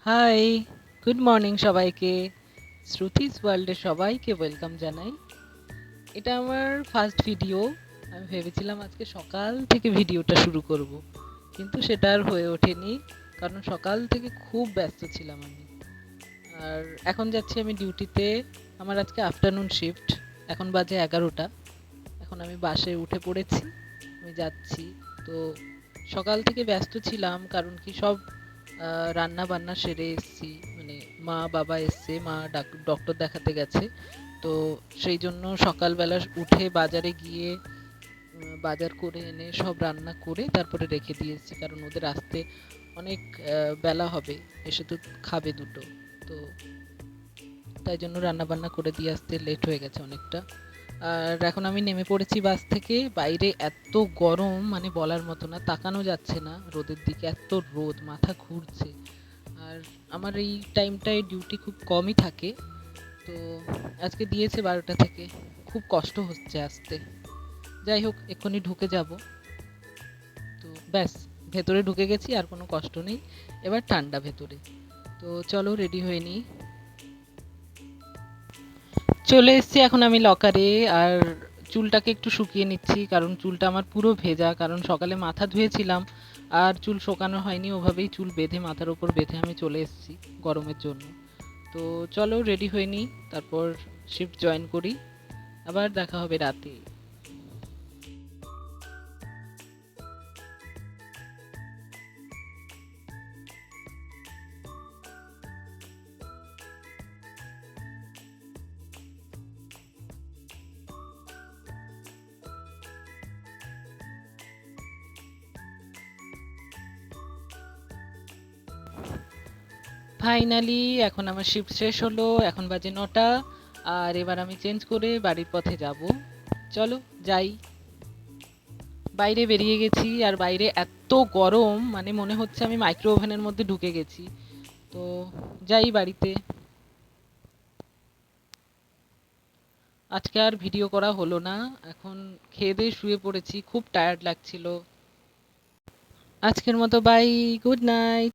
High, good morning সবাইকে। শ্রুতিস ওয়ার্ল্ডে সবাইকে ওয়েলকাম জানাই। এটা আমার ফার্স্ট ভিডিও। আমি ভেবেছিলাম আজকে সকাল থেকে ভিডিওটা শুরু করব, কিন্তু সেটা আর হয়ে ওঠেনি, কারণ সকাল থেকে খুব ব্যস্ত ছিলাম আমি। আর এখন যাচ্ছি আমি ডিউটিতে। আমার আজকে আফটারনুন শিফট। এখন বাজে 11টা। এখন আমি বাসে উঠে পড়েছি, আমি যাচ্ছি। তো সকাল থেকে ব্যস্ত ছিলাম, কারণ কি সব রান্না বান্না সেরে এসেছি। মানে মা বাবা এসছে, মা ডক্টর দেখাতে গেছে। তো সেই জন্য সকালবেলা উঠে বাজারে গিয়ে বাজার করে এনে সব রান্না করে তারপরে রেখে দিয়েছি, কারণ ওদের আসতে অনেক বেলা হবে, এসে তো খাবে দুটো। তো তাই জন্য রান্না বান্না করে দিয়ে আসতে লেট হয়ে গেছে অনেকটা। আর এখন আমি নেমে পড়েছি বাস থেকে। বাইরে এত গরম, মানে বলার মতো না, তাকানো যাচ্ছে না রোদের দিকে, এত রোদ, মাথা ঘুরছে। আর আমার এই টাইমটায় ডিউটি খুব কমই থাকে। তো আজকে দিয়েছে 12টা থেকে, খুব কষ্ট হচ্ছে আসতে। যাই হোক, এক্ষুনি ঢুকে যাব। তো ব্যাস, ভেতরে ঢুকে গেছি, আর কোনো কষ্ট নেই। এবার ঠান্ডা ভেতরে। তো চলো রেডি হয়ে নিই। চলে এসেছি এখন আমি লকারে। আর চুলটাকে একটু শুকিয়ে নিচ্ছি, কারণ চুলটা আমার পুরো ভেজা, কারণ সকালে মাথা ধুয়েছিলাম আর চুল শোকানো হয়নি, ওভাবেই চুল বেঁধে, মাথার উপর বেঁধে আমি চলে এসেছি গরমের জন্য। তো চলো রেডি হয়ে নিই, তারপর শিফট জয়েন করি। আবার দেখা হবে রাতে। ফাইনালি এখন আমার শিফট শেষ হলো, এখন বাজে 9টা। আর এবার আমি চেঞ্জ করে বাড়ির পথে যাব। চলো যাই। বাইরে বেরিয়ে গেছি, আর বাইরে এত গরম, মানে মনে হচ্ছে আমি মাইক্রো ওভেনের মধ্যে ঢুকে গেছি। তো যাই বাড়িতে। আজকে আর ভিডিও করা হলো না। এখন খেয়ে দিয়ে শুয়ে পড়েছি, খুব টায়ার্ড লাগছিল। আজকের মতো বাই, গুড নাইট।